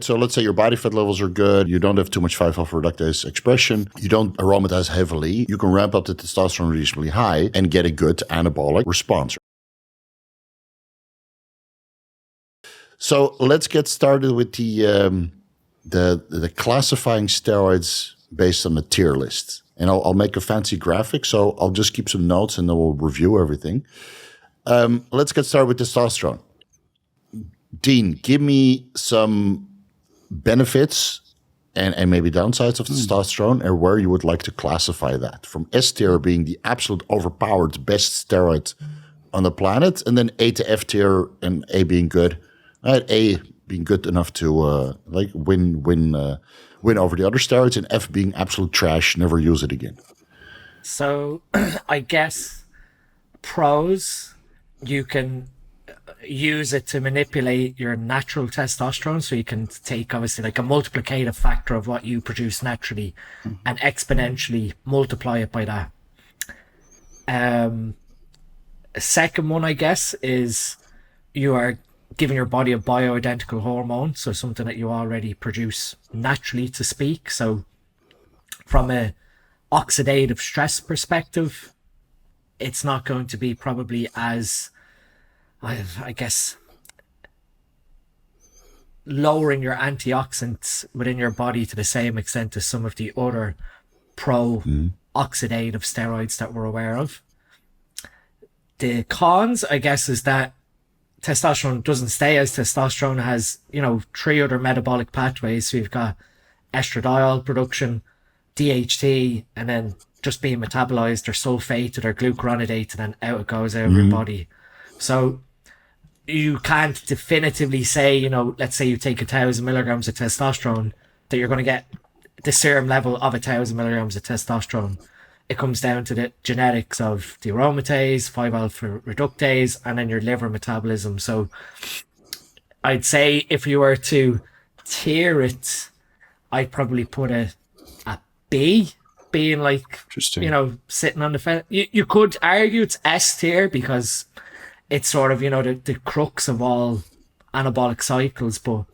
So let's say your body fat levels are good. You don't have too much 5-alpha reductase expression. You don't aromatize heavily. You can ramp up the testosterone reasonably high and get a good anabolic response. So let's get started with the classifying steroids based on the tier list. And I'll make a fancy graphic, so I'll just keep some notes and then we'll review everything. Let's get started with testosterone. Dean, give me some benefits and maybe downsides of testosterone and where you would like to classify that. From S tier being the absolute overpowered best steroid on the planet, and then A to F tier, and A being good. A being good enough to win over the other steroids, and F being absolute trash, never use it again. So I guess pros, you can use it to manipulate your natural testosterone. So you can take obviously like a multiplicative factor of what you produce naturally and exponentially multiply it by that. A second one, I guess, is you are giving your body a bioidentical hormone, so something that you already produce naturally, to speak. So from a oxidative stress perspective, it's not going to be probably as, I guess, lowering your antioxidants within your body to the same extent as some of the other pro-oxidative steroids that we're aware of. The cons, I guess, is that testosterone doesn't stay as testosterone. Has, 3 other metabolic pathways. So you've got estradiol production, DHT, and then just being metabolized or sulfated or glucuronidate, and then out it goes out of your body. So you can't definitively say, let's say you take 1,000 milligrams of testosterone, that you're going to get the serum level of 1,000 milligrams of testosterone. It comes down to the genetics of the aromatase, 5-alpha reductase, and then your liver metabolism. So I'd say if you were to tier it, I'd probably put a B, being like, sitting on the fence. You could argue it's S tier because it's sort of, the crux of all anabolic cycles. But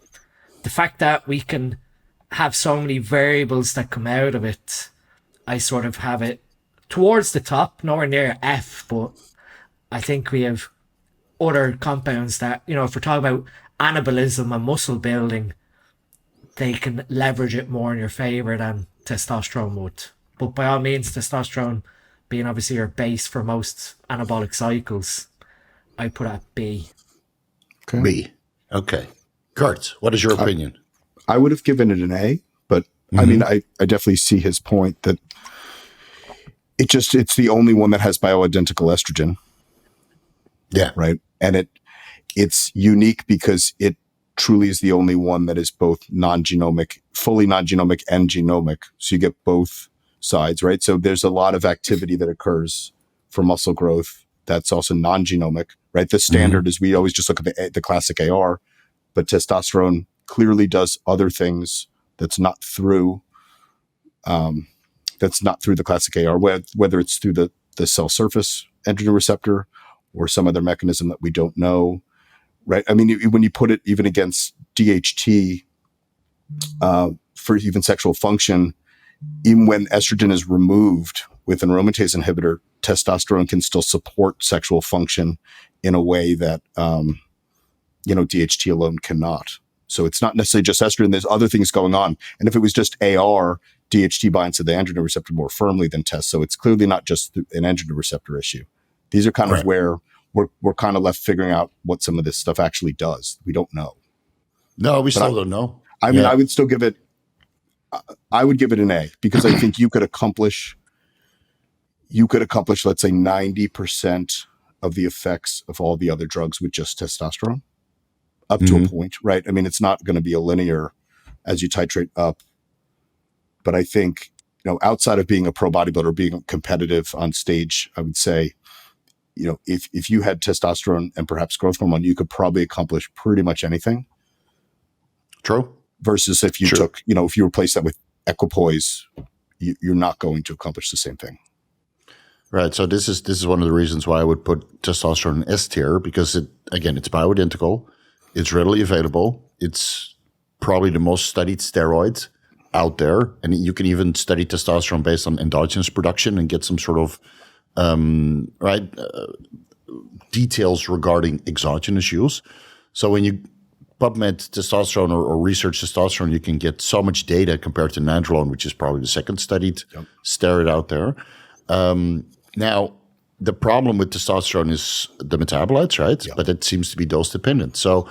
the fact that we can have so many variables that come out of it, I sort of have it towards the top, nowhere near F, but I think we have other compounds that, if we're talking about anabolism and muscle building, they can leverage it more in your favor than testosterone would. But by all means, testosterone being obviously your base for most anabolic cycles, I put it at B. Okay. B. Okay. Kurt, what is your opinion? I would have given it an A, but I mean, I definitely see his point that it's the only one that has bioidentical estrogen. Yeah. Right. And it's unique because it truly is the only one that is both non-genomic, fully non-genomic and genomic. So you get both sides, right? So there's a lot of activity that occurs for muscle growth that's also non-genomic, right? The standard is we always just look at the classic AR, but testosterone clearly does other things that's not through the classic AR, whether it's through the cell surface androgen receptor or some other mechanism that we don't know, right? I mean, when you put it even against DHT for even sexual function, even when estrogen is removed with an aromatase inhibitor, testosterone can still support sexual function in a way that DHT alone cannot. So it's not necessarily just estrogen. There's other things going on. And if it was just AR, DHT binds to the androgen receptor more firmly than test. So it's clearly not just an androgen receptor issue. These are kind of where we're kind of left figuring out what some of this stuff actually does. We don't know. No, we still don't know. I mean, I would still give it, I would give it an A because I think you could accomplish, let's say 90% of the effects of all the other drugs with just testosterone up to a point, right? I mean, it's not going to be a linear as you titrate up, but I think, outside of being a pro bodybuilder, being competitive on stage, I would say, if you had testosterone and perhaps growth hormone, you could probably accomplish pretty much anything. True. Versus if you took, if you replace that with equipoise, you're not going to accomplish the same thing. Right. So this is one of the reasons why I would put testosterone in S tier, because it's bioidentical, it's readily available, it's probably the most studied steroid out there. And you can even study testosterone based on endogenous production and get some sort of, details regarding exogenous use. So when you PubMed testosterone or research testosterone, you can get so much data compared to nandrolone, which is probably the second studied steroid out there. Now, the problem with testosterone is the metabolites, right? Yeah. But it seems to be dose dependent. So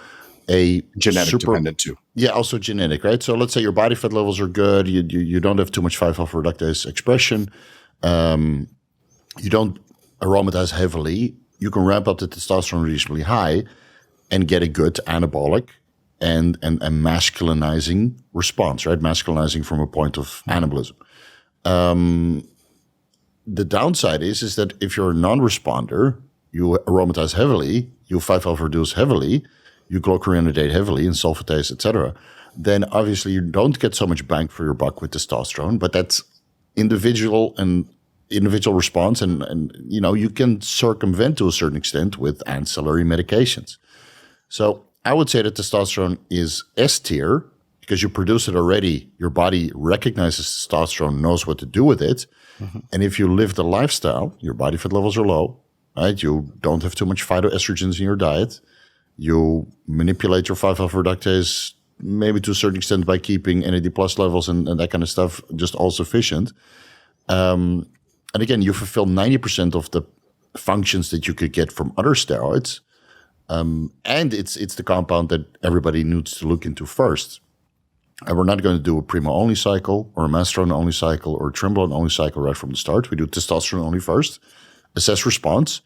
a genetic dependent too. Yeah, also genetic, right? So let's say your body fat levels are good. You don't have too much 5-alpha reductase expression. You don't aromatize heavily. You can ramp up the testosterone reasonably high and get a good anabolic and a masculinizing response, right? Masculinizing from a point of anabolism. The downside is that if you're a non-responder, you aromatize heavily, you 5-alpha reduce heavily, you glucuronidate heavily and sulfatase, etc., then obviously you don't get so much bang for your buck with testosterone, but that's individual response, and you can circumvent to a certain extent with ancillary medications. So I would say that testosterone is S tier because you produce it already. Your body recognizes testosterone, knows what to do with it. Mm-hmm. And if you live the lifestyle, your body fat levels are low, right? You don't have too much phytoestrogens in your diet. You manipulate your 5-alpha reductase maybe to a certain extent by keeping NAD plus levels and that kind of stuff just all sufficient. And again, you fulfill 90% of the functions that you could get from other steroids. And it's the compound that everybody needs to look into first. And we're not going to do a primo-only cycle or a masterone-only cycle or a trimbolone-only cycle right from the start. We do testosterone only first, assess response.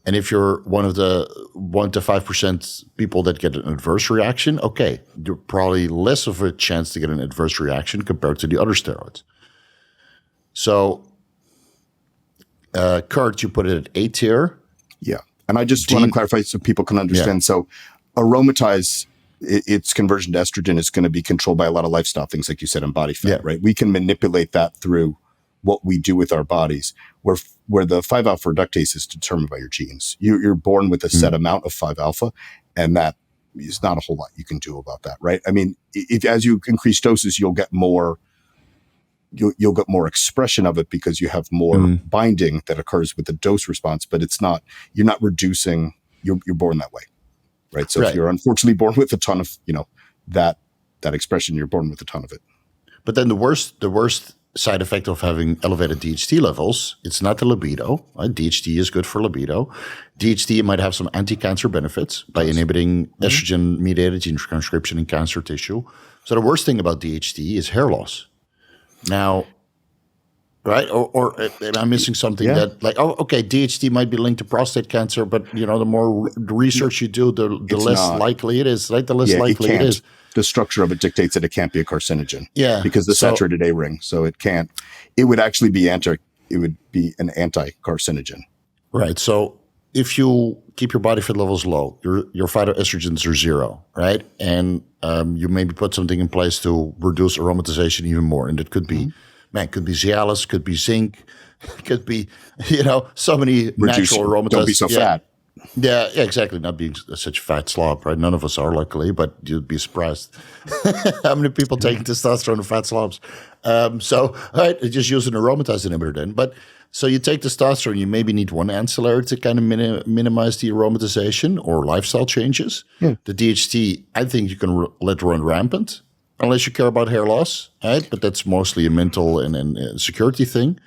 And if you're one of the 1 to 5% people that get an adverse reaction, okay, you're probably less of a chance to get an adverse reaction compared to the other steroids. So, Kurt, you put it at A tier. Yeah. And I just want to clarify so people can understand. Yeah. So aromatize, its conversion to estrogen is going to be controlled by a lot of lifestyle things, like you said, and body fat, right? We can manipulate that through what we do with our bodies, where the 5-alpha reductase is determined by your genes. You're born with a set amount of 5-alpha, and that is not a whole lot you can do about that, right? I mean, as you increase doses, you'll get more expression of it because you have more binding that occurs with the dose response, but you're not reducing, you're born that way, right? So if you're unfortunately born with a ton of, that expression, you're born with a ton of it. But then the worst side effect of having elevated DHT levels, it's not the libido, right? DHT is good for libido. DHT might have some anti-cancer benefits by inhibiting estrogen-mediated gene transcription in cancer tissue. So the worst thing about DHT is hair loss. Now, right? Or am I missing something that DHT might be linked to prostate cancer, but the more research you do, the less likely it is, right? The less likely it is. The structure of it dictates that it can't be a carcinogen. Yeah. Because the saturated A ring. So it can't. It would actually be an anti-carcinogen. Right. So if you keep your body fat levels low, your phytoestrogens are zero, right? And you maybe put something in place to reduce aromatization even more. And it could be, could be Cialis, could be zinc, could be, so many natural aromatizers. Don't be so fat. Yeah, exactly. Not being such a fat slob, right? None of us are, luckily, but you'd be surprised how many people taking testosterone and fat slobs. Just use an aromatase inhibitor then. But so you take testosterone, you maybe need one ancillary to kind of minimize the aromatization or lifestyle changes. Yeah. The DHT, I think you can let run rampant unless you care about hair loss, right? But that's mostly a mental and security thing.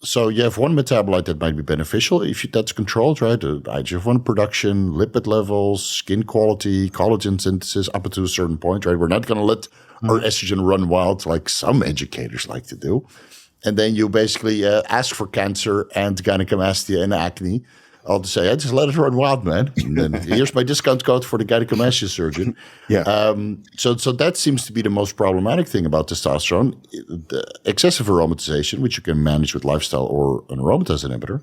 So you have one metabolite that might be beneficial if that's controlled, right? IGF-1 production, lipid levels, skin quality, collagen synthesis up to a certain point, right? We're not going to let our estrogen run wild like some educators like to do. And then you basically ask for cancer and gynecomastia and acne. I'll just say, just let it run wild, man. And then here's my discount code for the gynecomastia surgeon. Yeah. So that seems to be the most problematic thing about testosterone, the excessive aromatization, which you can manage with lifestyle or an aromatase inhibitor.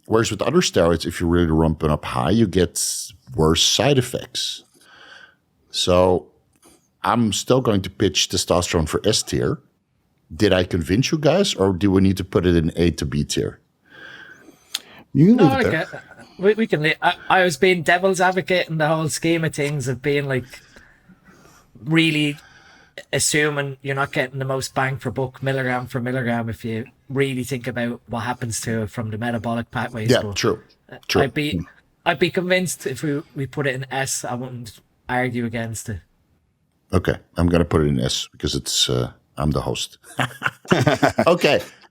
Whereas with other steroids, if you really ramp it up high, you get worse side effects. So I'm still going to pitch testosterone for S tier. Did I convince you guys, or do we need to put it in A to B tier? You can leave it there. We can leave. I was being devil's advocate in the whole scheme of things of being like, really assuming you're not getting the most bang for buck milligram for milligram if you really think about what happens to it from the metabolic pathways. Yeah, But true. True. I'd be convinced if we put it in S, I wouldn't argue against it. Okay, I'm going to put it in S because it's I'm the host. Okay,